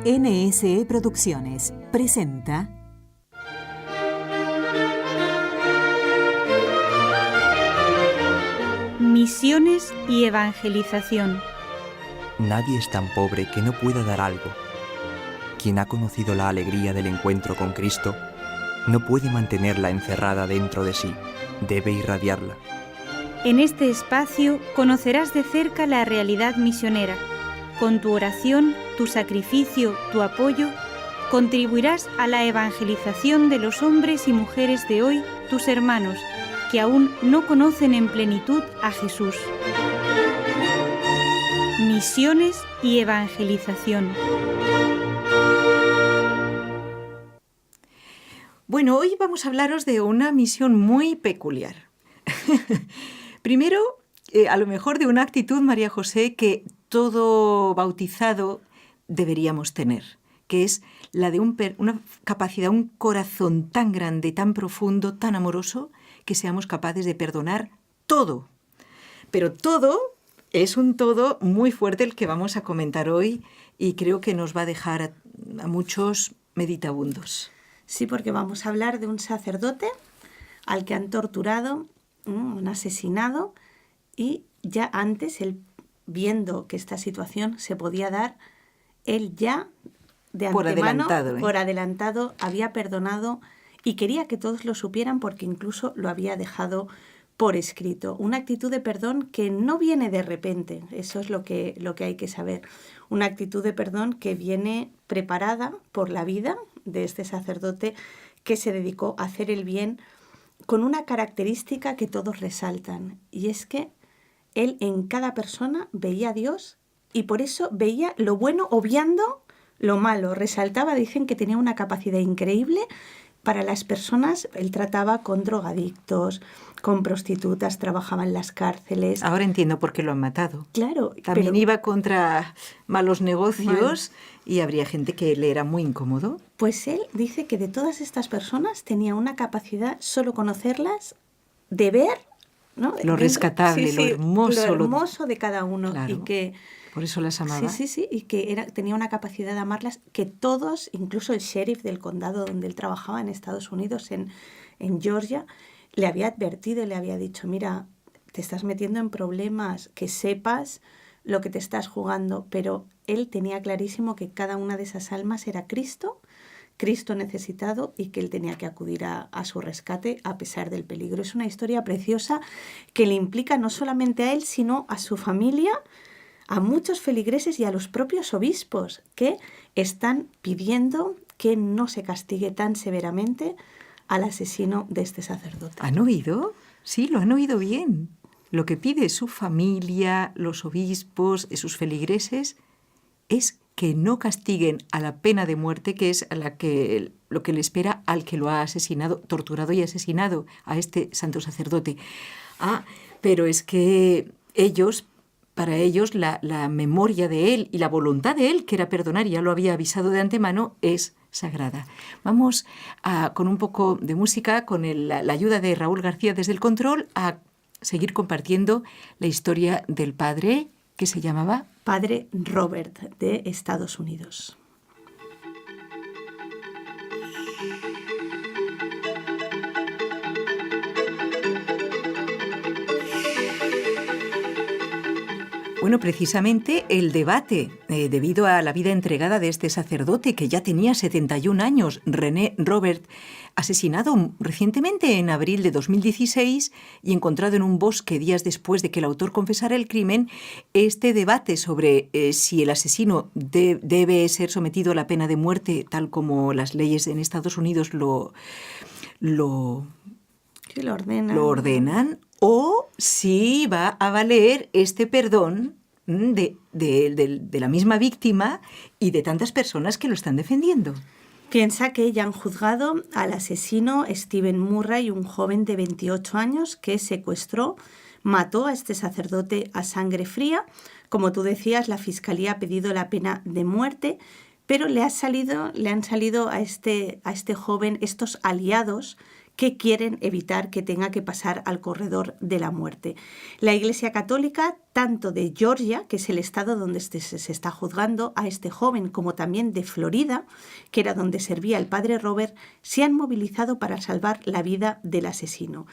NSE Producciones presenta Misiones y evangelización. Nadie es tan pobre que no pueda dar algo. Quien ha conocido la alegría del encuentro con Cristo no puede mantenerla encerrada dentro de sí, debe irradiarla. En este espacio conocerás de cerca la realidad misionera. Con tu oración, tu sacrificio, tu apoyo, contribuirás a la evangelización de los hombres y mujeres de hoy, tus hermanos, que aún no conocen en plenitud a Jesús. Misiones y evangelización. Bueno, hoy vamos a hablaros de una misión muy peculiar. Primero, a lo mejor de una actitud, María José, que todo bautizado deberíamos tener, que es la de una capacidad, un corazón tan grande, tan profundo, tan amoroso, que seamos capaces de perdonar todo. Pero todo es un todo muy fuerte el que vamos a comentar hoy y creo que nos va a dejar a muchos meditabundos. Sí, porque vamos a hablar de un sacerdote al que han torturado, han asesinado, y ya antes, él, viendo que esta situación se podía dar, él ya de antemano, por adelantado, había perdonado y quería que todos lo supieran porque incluso lo había dejado por escrito. Una actitud de perdón que no viene de repente, eso es lo que hay que saber. Una actitud de perdón que viene preparada por la vida de este sacerdote que se dedicó a hacer el bien con una característica que todos resaltan, y es que él en cada persona veía a Dios y por eso veía lo bueno obviando lo malo. Resaltaba, dicen que tenía una capacidad increíble para las personas. Él trataba con drogadictos, con prostitutas, trabajaba en las cárceles. Ahora entiendo por qué lo han matado. Claro. También iba contra malos negocios y habría gente que le era muy incómodo. Pues él dice que de todas estas personas tenía una capacidad, solo conocerlas, de ver, ¿no? Lo rescatable, sí, lo hermoso. De cada uno. Claro, y que por eso las amaba. Sí, y que tenía una capacidad de amarlas que todos, incluso el sheriff del condado donde él trabajaba en Estados Unidos, en Georgia, le había advertido, le había dicho, mira, te estás metiendo en problemas, que sepas lo que te estás jugando. Pero él tenía clarísimo que cada una de esas almas era Cristo necesitado, y que él tenía que acudir a su rescate a pesar del peligro. Es una historia preciosa que le implica no solamente a él, sino a su familia, a muchos feligreses y a los propios obispos que están pidiendo que no se castigue tan severamente al asesino de este sacerdote. ¿Han oído? Sí, lo han oído bien. Lo que pide su familia, los obispos, sus feligreses, es que no castiguen a la pena de muerte, que es lo que le espera al que lo ha asesinado, torturado y asesinado a este santo sacerdote. Pero es que para ellos, la memoria de él y la voluntad de él, que era perdonar, y ya lo había avisado de antemano, es sagrada. Vamos con un poco de música, con la ayuda de Raúl García desde el control, a seguir compartiendo la historia del padre que se llamaba Padre Robert, de Estados Unidos. Bueno, precisamente el debate, debido a la vida entregada de este sacerdote que ya tenía 71 años, René Robert, asesinado recientemente en abril de 2016 y encontrado en un bosque días después de que el autor confesara el crimen, este debate sobre si el asesino debe ser sometido a la pena de muerte, tal como las leyes en Estados Unidos lo ordenan, o si va a valer este perdón de la misma víctima y de tantas personas que lo están defendiendo. Piensa que ya han juzgado al asesino Stephen Murray, un joven de 28 años que secuestró, mató a este sacerdote a sangre fría. Como tú decías, la Fiscalía ha pedido la pena de muerte, pero le han salido a este joven estos aliados que quieren evitar que tenga que pasar al corredor de la muerte. La Iglesia Católica, tanto de Georgia, que es el estado donde se está juzgando a este joven, como también de Florida, que era donde servía el padre Robert, se han movilizado para salvar la vida del asesino.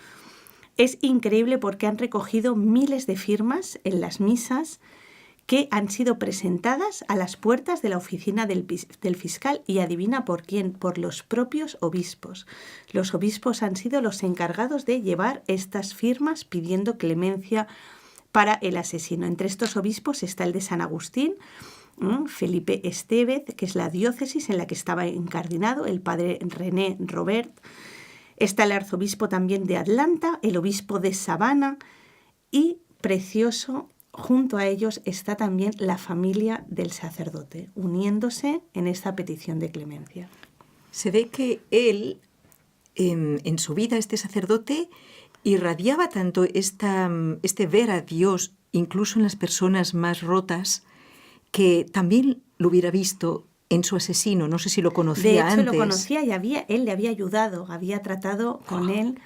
Es increíble porque han recogido miles de firmas en las misas que han sido presentadas a las puertas de la oficina del fiscal, y adivina por quién, por los propios obispos. Los obispos han sido los encargados de llevar estas firmas pidiendo clemencia para el asesino. Entre estos obispos está el de San Agustín, Felipe Estevez, que es la diócesis en la que estaba incardinado, el padre René Robert. Está el arzobispo también de Atlanta, el obispo de Savannah, y precioso, junto a ellos está también la familia del sacerdote, uniéndose en esta petición de clemencia. Se ve que él, en su vida, este sacerdote, irradiaba tanto este ver a Dios, incluso en las personas más rotas, que también lo hubiera visto en su asesino. No sé si lo conocía antes. De hecho, lo conocía y él le había ayudado, había tratado con él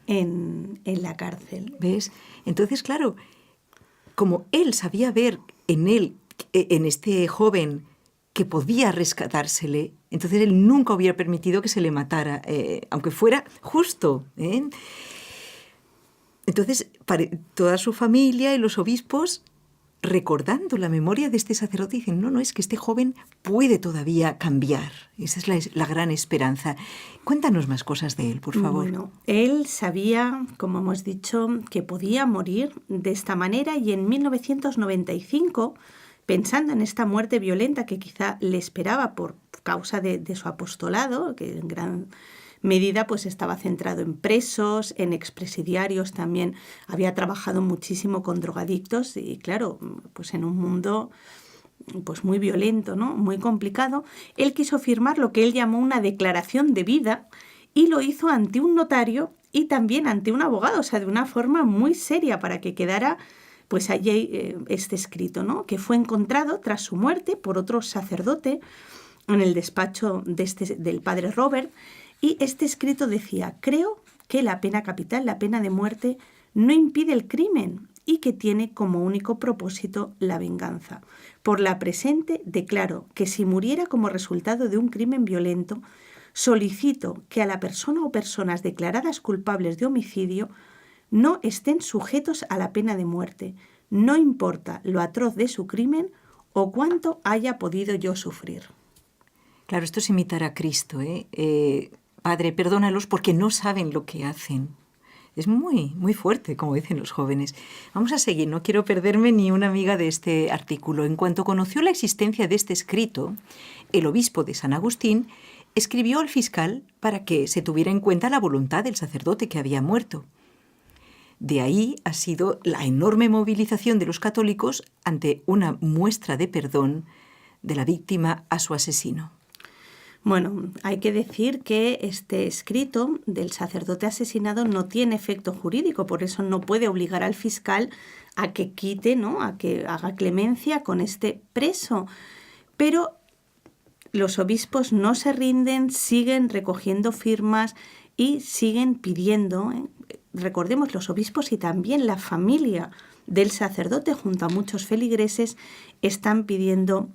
en la cárcel. ¿Ves? Entonces, claro, como él sabía ver en él, en este joven, que podía rescatársele, entonces él nunca hubiera permitido que se le matara, aunque fuera justo. Entonces, toda su familia y los obispos, recordando la memoria de este sacerdote, dicen, no, es que este joven puede todavía cambiar. Esa es la gran esperanza. Cuéntanos más cosas de él, por favor. Bueno, él sabía, como hemos dicho, que podía morir de esta manera, y en 1995, pensando en esta muerte violenta que quizá le esperaba por causa de su apostolado, que en gran medida pues estaba centrado en presos, en expresidiarios, también había trabajado muchísimo con drogadictos, y claro, pues en un mundo pues muy violento, ¿no? Muy complicado. Él quiso firmar lo que él llamó una declaración de vida, y lo hizo ante un notario y también ante un abogado, o sea, de una forma muy seria, para que quedara pues allí este escrito, ¿no? Que fue encontrado tras su muerte por otro sacerdote en el despacho del padre Robert. Y este escrito decía: creo que la pena capital, la pena de muerte, no impide el crimen y que tiene como único propósito la venganza. Por la presente declaro que si muriera como resultado de un crimen violento, solicito que a la persona o personas declaradas culpables de homicidio no estén sujetos a la pena de muerte, no importa lo atroz de su crimen o cuánto haya podido yo sufrir. Claro, esto es imitar a Cristo, Padre, perdónalos porque no saben lo que hacen. Es muy, muy fuerte, como dicen los jóvenes. Vamos a seguir, no quiero perderme ni una miga de este artículo. En cuanto conoció la existencia de este escrito, el obispo de San Agustín escribió al fiscal para que se tuviera en cuenta la voluntad del sacerdote que había muerto. De ahí ha sido la enorme movilización de los católicos ante una muestra de perdón de la víctima a su asesino. Bueno, hay que decir que este escrito del sacerdote asesinado no tiene efecto jurídico, por eso no puede obligar al fiscal a que quite, ¿no?, a que haga clemencia con este preso. Pero los obispos no se rinden, siguen recogiendo firmas y siguen pidiendo, recordemos, los obispos y también la familia del sacerdote junto a muchos feligreses están pidiendo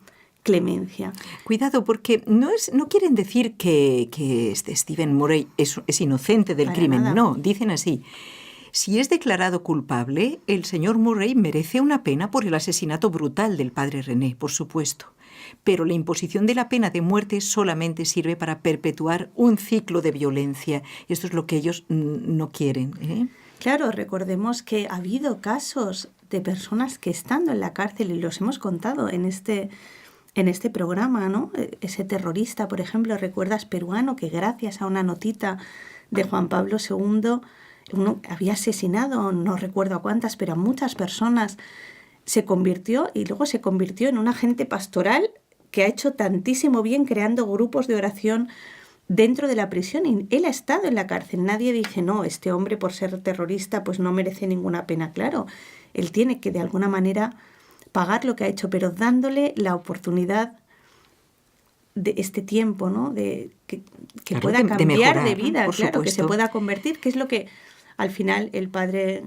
clemencia. Cuidado, porque no quieren decir que Stephen Murray es inocente del crimen. Nada. No, dicen así: si es declarado culpable, el señor Murray merece una pena por el asesinato brutal del padre René, por supuesto. Pero la imposición de la pena de muerte solamente sirve para perpetuar un ciclo de violencia. Esto es lo que ellos no quieren. Claro, recordemos que ha habido casos de personas que estando en la cárcel, y los hemos contado en este programa, ¿no? Ese terrorista, por ejemplo, recuerdas, peruano, que gracias a una notita de Juan Pablo II había asesinado, no recuerdo a cuántas, pero a muchas personas, se convirtió en un agente pastoral que ha hecho tantísimo bien creando grupos de oración dentro de la prisión, y él ha estado en la cárcel. Nadie dice, no, este hombre por ser terrorista pues no merece ninguna pena. Claro, él tiene que de alguna manera pagar lo que ha hecho, pero dándole la oportunidad de este tiempo, ¿no? Que claro, pueda de cambiar mejorar, de vida, por claro, que se supuesto. pueda convertir, que es lo que al final el padre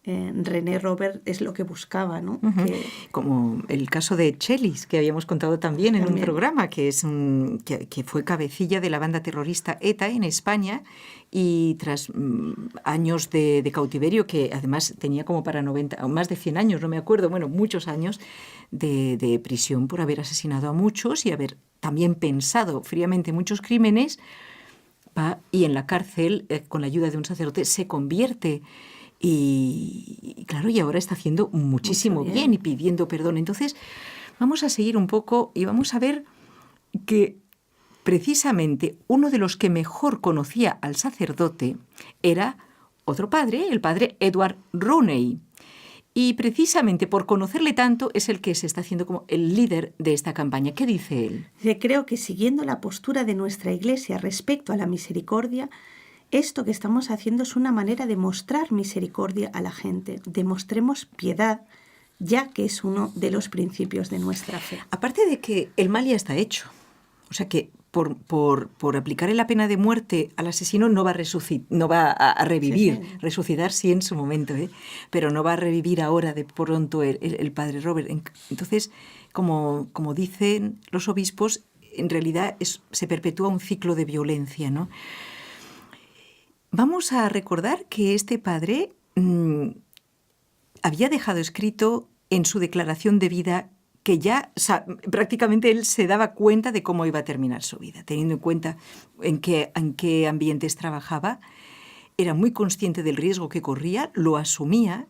René Robert es lo que buscaba, ¿no? Uh-huh. Como el caso de Chelis, que habíamos contado también en un programa, que fue cabecilla de la banda terrorista ETA en España, y tras años de cautiverio, que además tenía como para 90 o más de 100 años, no me acuerdo, bueno, muchos años de prisión por haber asesinado a muchos y haber también pensado fríamente muchos crímenes, y en la cárcel, con la ayuda de un sacerdote, se convierte. Y claro, y ahora está haciendo muchísimo bien y pidiendo perdón. Entonces, vamos a seguir un poco y vamos a ver que precisamente uno de los que mejor conocía al sacerdote era otro padre, el padre Edward Rowney. Y precisamente por conocerle tanto es el que se está haciendo como el líder de esta campaña. ¿Qué dice él? Creo que siguiendo la postura de nuestra Iglesia respecto a la misericordia, esto que estamos haciendo es una manera de mostrar misericordia a la gente. Demostremos piedad, ya que es uno de los principios de nuestra fe. Aparte de que el mal ya está hecho. O sea que por aplicarle la pena de muerte al asesino no va a revivir, sí. Resucitar sí en su momento, pero no va a revivir ahora de pronto el padre Robert. Entonces, como dicen los obispos, en realidad se perpetúa un ciclo de violencia, ¿no? Vamos a recordar que este padre había dejado escrito en su declaración de vida que ya prácticamente él se daba cuenta de cómo iba a terminar su vida, teniendo en cuenta en qué ambientes trabajaba, era muy consciente del riesgo que corría, lo asumía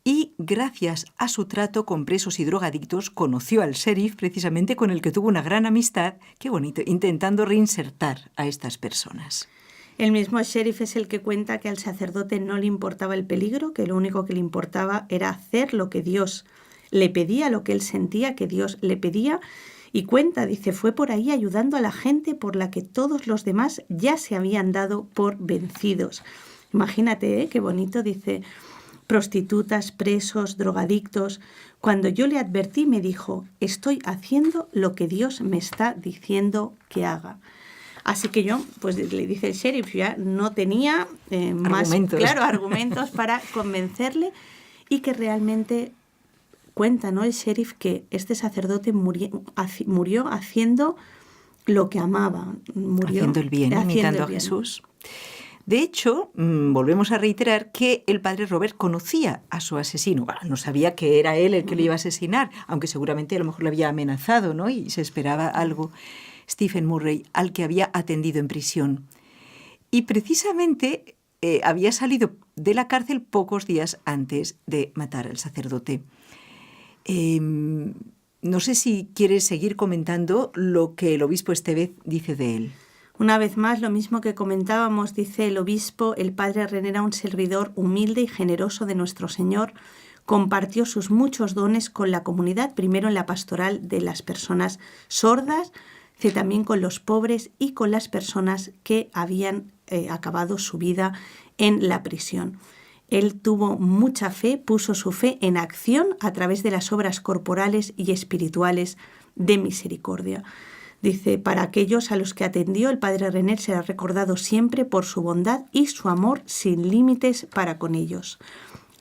y gracias a su trato con presos y drogadictos conoció al sheriff precisamente con el que tuvo una gran amistad, qué bonito, intentando reinsertar a estas personas. El mismo sheriff es el que cuenta que al sacerdote no le importaba el peligro, que lo único que le importaba era hacer lo que Dios le pedía, lo que él sentía que Dios le pedía. Y cuenta, dice, fue por ahí ayudando a la gente por la que todos los demás ya se habían dado por vencidos. Imagínate, qué bonito, dice, prostitutas, presos, drogadictos. Cuando yo le advertí me dijo, estoy haciendo lo que Dios me está diciendo que haga. Así que yo, pues le dice el sheriff, ya no tenía más argumentos para convencerle y que realmente cuenta, ¿no? El sheriff que este sacerdote murió haciendo lo que amaba. Haciendo el bien, imitando a Jesús. De hecho, volvemos a reiterar que el padre Robert conocía a su asesino. Bueno, no sabía que era él el que le iba a asesinar, aunque seguramente a lo mejor le había amenazado, ¿no? Y se esperaba algo. Stephen Murray, al que había atendido en prisión. Y precisamente había salido de la cárcel pocos días antes de matar al sacerdote. No sé si quieres seguir comentando lo que el obispo Estevez dice de él. Una vez más, lo mismo que comentábamos, dice el obispo, el padre René era un servidor humilde y generoso de nuestro Señor. Compartió sus muchos dones con la comunidad, primero en la pastoral de las personas sordas, también con los pobres y con las personas que habían acabado su vida en la prisión. Él tuvo mucha fe, puso su fe en acción a través de las obras corporales y espirituales de misericordia. Dice, para aquellos a los que atendió, el padre René será recordado siempre por su bondad y su amor sin límites para con ellos.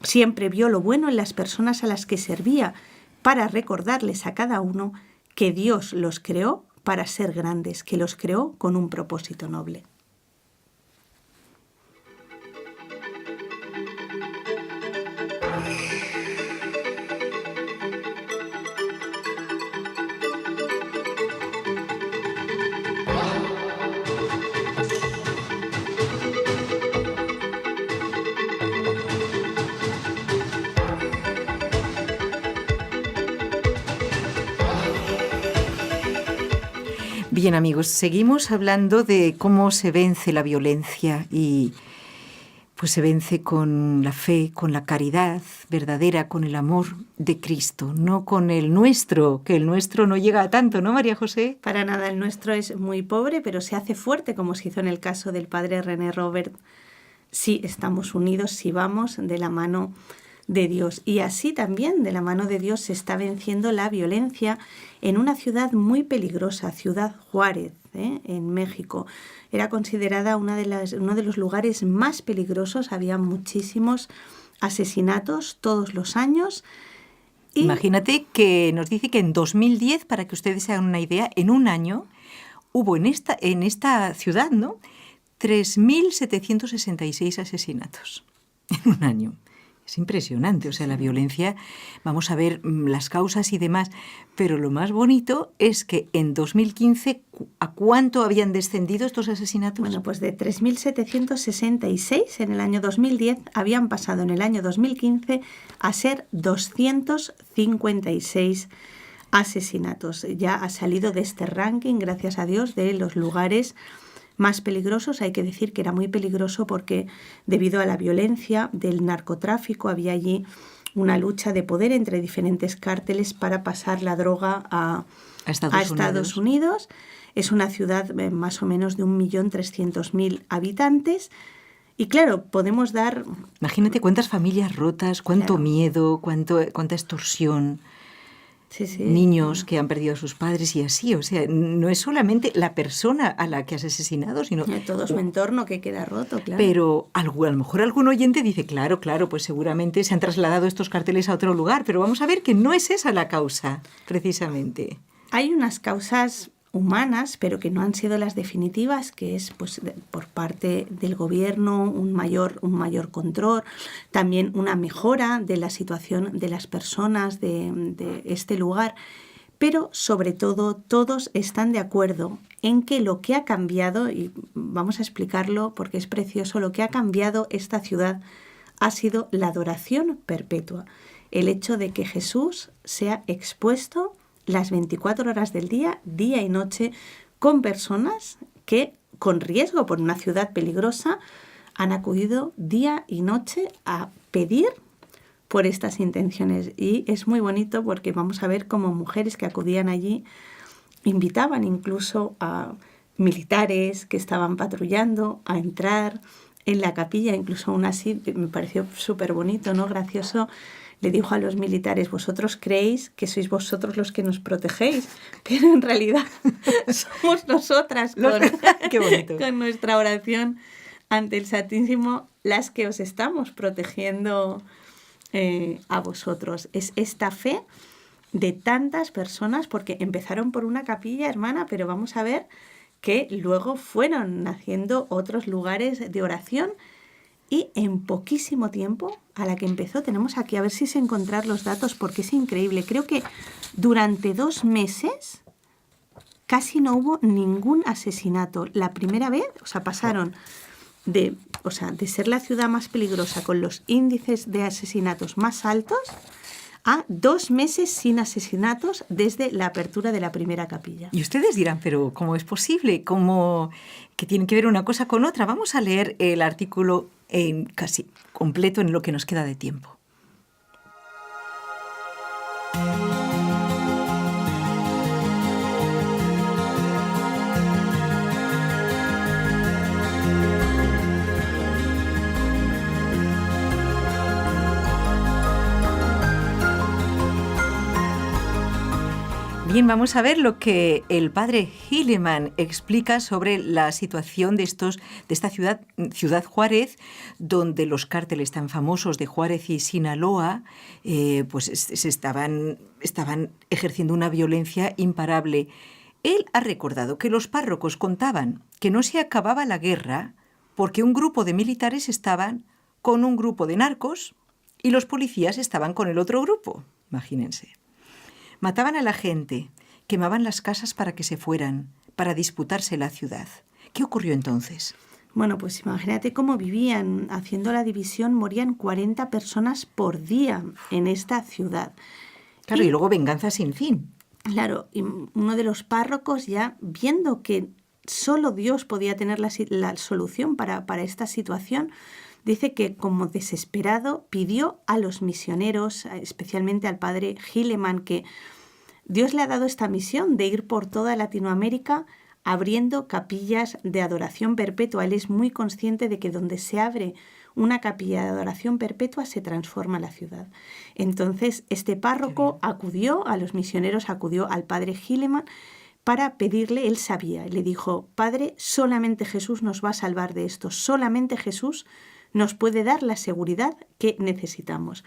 Siempre vio lo bueno en las personas a las que servía para recordarles a cada uno que Dios los creó para ser grandes, que los creó con un propósito noble. Bien, amigos, seguimos hablando de cómo se vence la violencia y pues se vence con la fe, con la caridad verdadera, con el amor de Cristo, no con el nuestro, que el nuestro no llega a tanto, ¿no, María José? Para nada, el nuestro es muy pobre, pero se hace fuerte, como se hizo en el caso del padre René Robert. Sí, estamos unidos, sí vamos de la mano de Dios. Y así también, de la mano de Dios, se está venciendo la violencia en una ciudad muy peligrosa, Ciudad Juárez, en México. Era considerada uno de los lugares más peligrosos, había muchísimos asesinatos todos los años. Y imagínate que nos dice que en 2010, para que ustedes se hagan una idea, en un año hubo en esta ciudad, ¿no?, 3.766 asesinatos en un año. Es impresionante, o sea, la violencia, vamos a ver las causas y demás, pero lo más bonito es que en 2015, ¿a cuánto habían descendido estos asesinatos? Bueno, pues de 3.766 en el año 2010 habían pasado en el año 2015 a ser 256 asesinatos. Ya ha salido de este ranking, gracias a Dios, de los lugares más peligrosos. Hay que decir que era muy peligroso porque debido a la violencia del narcotráfico había allí una lucha de poder entre diferentes cárteles para pasar la droga a Estados Unidos. Es una ciudad más o menos de 1.300.000 habitantes. Y claro, podemos dar... Imagínate cuántas familias rotas, cuánto miedo, cuánta extorsión. Sí, sí. Niños que han perdido a sus padres y así, o sea, no es solamente la persona a la que has asesinado, sino todo su entorno que queda roto, claro. Pero a lo mejor algún oyente dice, claro, pues seguramente se han trasladado estos carteles a otro lugar, pero vamos a ver que no es esa la causa, precisamente. Hay unas causas humanas, pero que no han sido las definitivas, que es pues por parte del gobierno un mayor control, también una mejora de la situación de las personas de este lugar, pero sobre todo todos están de acuerdo en que lo que ha cambiado, y vamos a explicarlo porque es precioso, lo que ha cambiado esta ciudad ha sido la adoración perpetua, el hecho de que Jesús sea expuesto las 24 horas del día y noche, con personas que, con riesgo por una ciudad peligrosa, han acudido día y noche a pedir por estas intenciones. Y es muy bonito porque vamos a ver cómo mujeres que acudían allí invitaban incluso a militares que estaban patrullando a entrar en la capilla, incluso aún así, me pareció súper bonito, ¿no?, gracioso. Le dijo a los militares, vosotros creéis que sois vosotros los que nos protegéis, pero en realidad somos nosotras Qué bonito. con nuestra oración ante el Santísimo las que os estamos protegiendo a vosotros. Es esta fe de tantas personas, porque empezaron por una capilla, hermana, pero vamos a ver que luego fueron naciendo otros lugares de oración. Y en poquísimo tiempo, a la que empezó, tenemos aquí, a ver si sé encontrar los datos, porque es increíble. Creo que durante 2 meses casi no hubo ningún asesinato. La primera vez, o sea, pasaron de ser la ciudad más peligrosa con los índices de asesinatos más altos a 2 meses sin asesinatos desde la apertura de la primera capilla. Y ustedes dirán, pero ¿cómo es posible? ¿Cómo que tienen que ver una cosa con otra? Vamos a leer el artículo casi completo en lo que nos queda de tiempo. Bien, vamos a ver lo que el padre Hilleman explica sobre la situación de esta ciudad Juárez, donde los cárteles tan famosos de Juárez y Sinaloa pues estaban ejerciendo una violencia imparable. Él ha recordado que los párrocos contaban que no se acababa la guerra porque un grupo de militares estaban con un grupo de narcos y los policías estaban con el otro grupo. Imagínense. Mataban a la gente, quemaban las casas para que se fueran, para disputarse la ciudad. ¿Qué ocurrió entonces? Bueno, pues imagínate cómo vivían. Haciendo la división, morían 40 personas por día en esta ciudad. Claro, y luego venganza sin fin. Claro, y uno de los párrocos, ya viendo que solo Dios podía tener la solución para esta situación, dice que como desesperado pidió a los misioneros, especialmente al padre Hilleman, que Dios le ha dado esta misión de ir por toda Latinoamérica abriendo capillas de adoración perpetua. Él es muy consciente de que donde se abre una capilla de adoración perpetua, se transforma la ciudad. Entonces, este párroco acudió a los misioneros, acudió al padre Hilleman para pedirle, él sabía, le dijo: Padre, solamente Jesús nos va a salvar de esto, solamente Jesús nos puede dar la seguridad que necesitamos.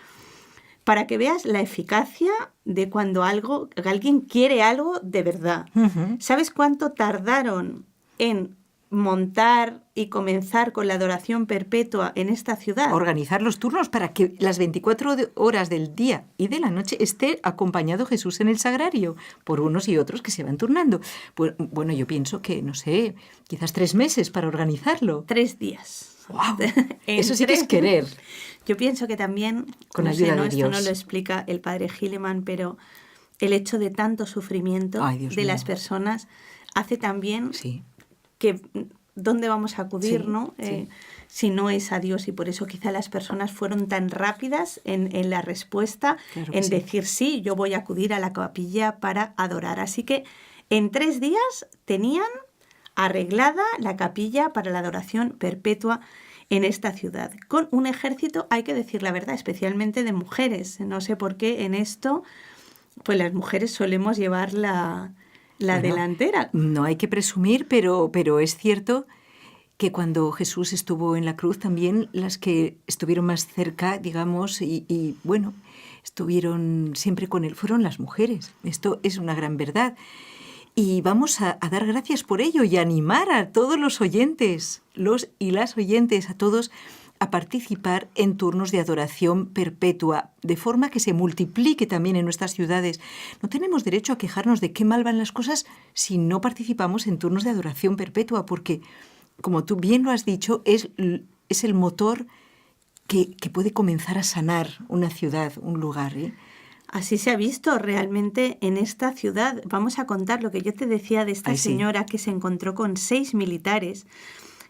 Para que veas la eficacia de cuando alguien quiere algo de verdad. Ujú. ¿Sabes cuánto tardaron en montar y comenzar con la adoración perpetua en esta ciudad? Organizar los turnos para que las 24 horas del día y de la noche esté acompañado Jesús en el sagrario por unos y otros que se van turnando. Pues, bueno, yo pienso que, no sé, quizás 3 meses para organizarlo. 3 días. ¡Wow! En Eso sí que es 3 querer. Yo pienso que también, Con no ayuda sé, de esto Dios. no lo explica el padre Hilleman, pero el hecho de tanto sufrimiento Ay, Dios de mío. las personas hace también Sí. que dónde vamos a acudir, Sí, ¿no? sí. Si no es a Dios, y por eso quizá las personas fueron tan rápidas en la respuesta, Claro que en sí. decir sí, yo voy a acudir a la capilla para adorar. Así que en 3 días tenían arreglada la capilla para la adoración perpetua en esta ciudad, con un ejército, hay que decir la verdad, especialmente de mujeres. No sé por qué en esto, pues las mujeres solemos llevar la Bueno, delantera. No hay que presumir, pero es cierto que cuando Jesús estuvo en la cruz también las que estuvieron más cerca, digamos, y bueno, estuvieron siempre con él, fueron las mujeres. Esto es una gran verdad. Y vamos a dar gracias por ello y animar a todos los oyentes, los y las oyentes, a todos, a participar en turnos de adoración perpetua, de forma que se multiplique también en nuestras ciudades. No tenemos derecho a quejarnos de qué mal van las cosas si no participamos en turnos de adoración perpetua, porque, como tú bien lo has dicho, es el motor que puede comenzar a sanar una ciudad, un lugar, ¿eh? Así se ha visto realmente en esta ciudad. Vamos a contar lo que yo te decía de esta Ay, sí. señora que se encontró con 6 militares,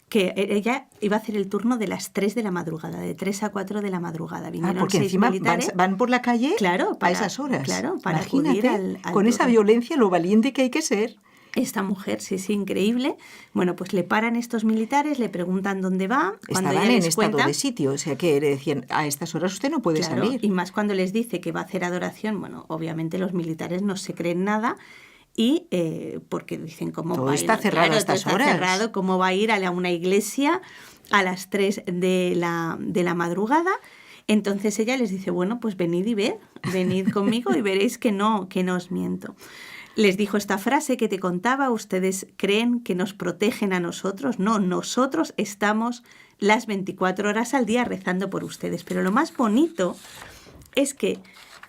que ella iba a hacer el turno de las 3 de la madrugada, de 3 a 4 de la madrugada. Vinieron Porque 6 encima militares. van por la calle Claro, a esas horas. Claro, para Imagínate, acudir al con esa turno. violencia, lo valiente que hay que ser. Esta mujer, sí, increíble. Bueno, pues le paran estos militares, le preguntan dónde va. Cuando Estaban ella en les estado cuenta, de sitio, o sea que le decían, a estas horas usted no puede claro, salir. y más cuando les dice que va a hacer adoración, bueno, obviamente los militares no se creen nada y porque dicen cómo Todo va a está ir, cerrado a estas todo está horas. cerrado, cómo va a ir a una iglesia a las 3 de la madrugada. Entonces ella les dice, bueno, pues venid y venid conmigo y veréis que no os miento. Les dijo esta frase que te contaba: ¿ustedes creen que nos protegen a nosotros? No, nosotros estamos las 24 horas al día rezando por ustedes. Pero lo más bonito es que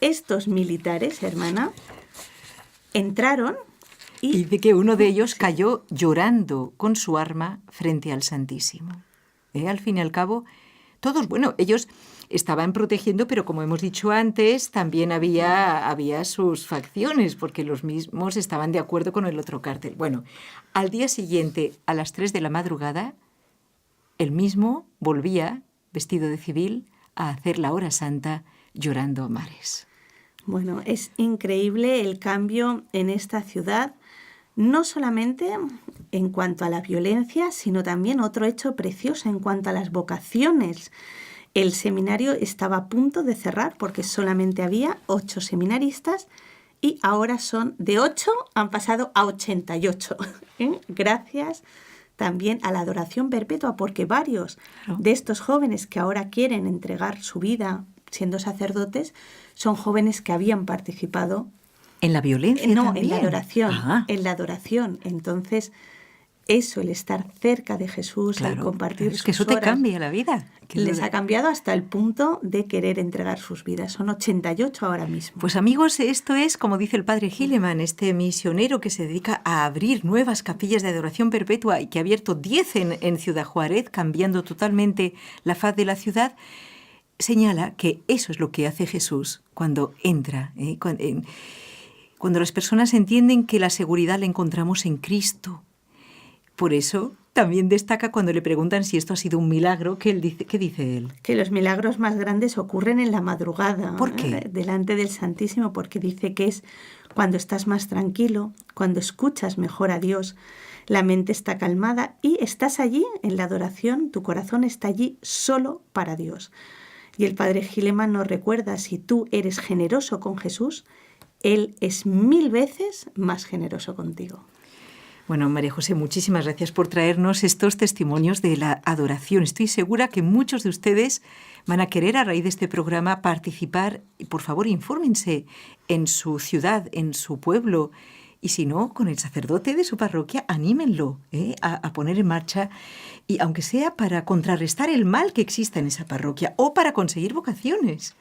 estos militares, hermana, entraron Y y dice que uno de ellos cayó llorando con su arma frente al Santísimo. Al fin y al cabo, todos, bueno, ellos estaban protegiendo, pero como hemos dicho antes, también había sus facciones, porque los mismos estaban de acuerdo con el otro cártel. Bueno, al día siguiente, a las 3 de la madrugada, él mismo volvía, vestido de civil, a hacer la hora santa llorando a mares. bueno, es increíble el cambio en esta ciudad, no solamente en cuanto a la violencia, sino también otro hecho precioso en cuanto a las vocaciones. El seminario estaba a punto de cerrar porque solamente había 8 seminaristas y ahora son de 8, han pasado a 88. Gracias también a la adoración perpetua, porque varios de estos jóvenes que ahora quieren entregar su vida siendo sacerdotes son jóvenes que habían participado ¿En la violencia no, también? en la adoración, Ah, en la adoración. Entonces, eso, el estar cerca de Jesús, el compartir es que sus eso te horas, cambia la vida. Qué les duda. ha cambiado hasta el punto de querer entregar sus vidas. Son 88 ahora mismo. Pues amigos, esto es, como dice el padre Hilleman, este misionero que se dedica a abrir nuevas capillas de adoración perpetua y que ha abierto 10 en Ciudad Juárez, cambiando totalmente la faz de la ciudad, señala que eso es lo que hace Jesús cuando entra, cuando las personas entienden que la seguridad la encontramos en Cristo. Por eso también destaca cuando le preguntan si esto ha sido un milagro, ¿qué dice él? Que los milagros más grandes ocurren en la madrugada. ¿Por qué? Delante del Santísimo, porque dice que es cuando estás más tranquilo, cuando escuchas mejor a Dios. la mente está calmada y estás allí en la adoración, tu corazón está allí solo para Dios. Y el Padre Gilema nos recuerda, si tú eres generoso con Jesús, Él es 1000 veces más generoso contigo. Bueno, María José, muchísimas gracias por traernos estos testimonios de la adoración. Estoy segura que muchos de ustedes van a querer, a raíz de este programa, participar. Y por favor, infórmense en su ciudad, en su pueblo. Y si no, con el sacerdote de su parroquia, anímenlo a poner en marcha, y aunque sea para contrarrestar el mal que exista en esa parroquia o para conseguir vocaciones.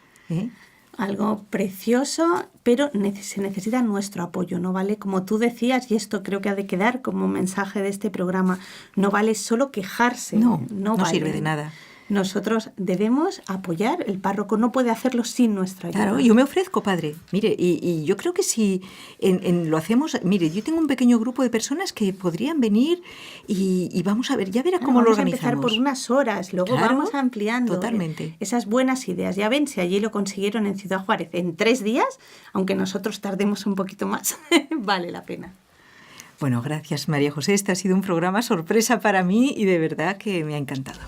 Algo precioso, pero se necesita nuestro apoyo, ¿no vale? Como tú decías, y esto creo que ha de quedar como mensaje de este programa, no vale solo quejarse. No vale. sirve de nada. Nosotros debemos apoyar, el párroco no puede hacerlo sin nuestra ayuda. Claro, yo me ofrezco, padre. Mire, y yo creo que si lo hacemos... Mire, yo tengo un pequeño grupo de personas que podrían venir y vamos a ver, ya verá cómo lo organizamos. Vamos a empezar por unas horas, luego claro, vamos ampliando. Totalmente. Esas buenas ideas. Ya ven, si allí lo consiguieron en Ciudad Juárez en 3 días, aunque nosotros tardemos un poquito más, vale la pena. Bueno, gracias, María José. Este ha sido un programa sorpresa para mí y de verdad que me ha encantado.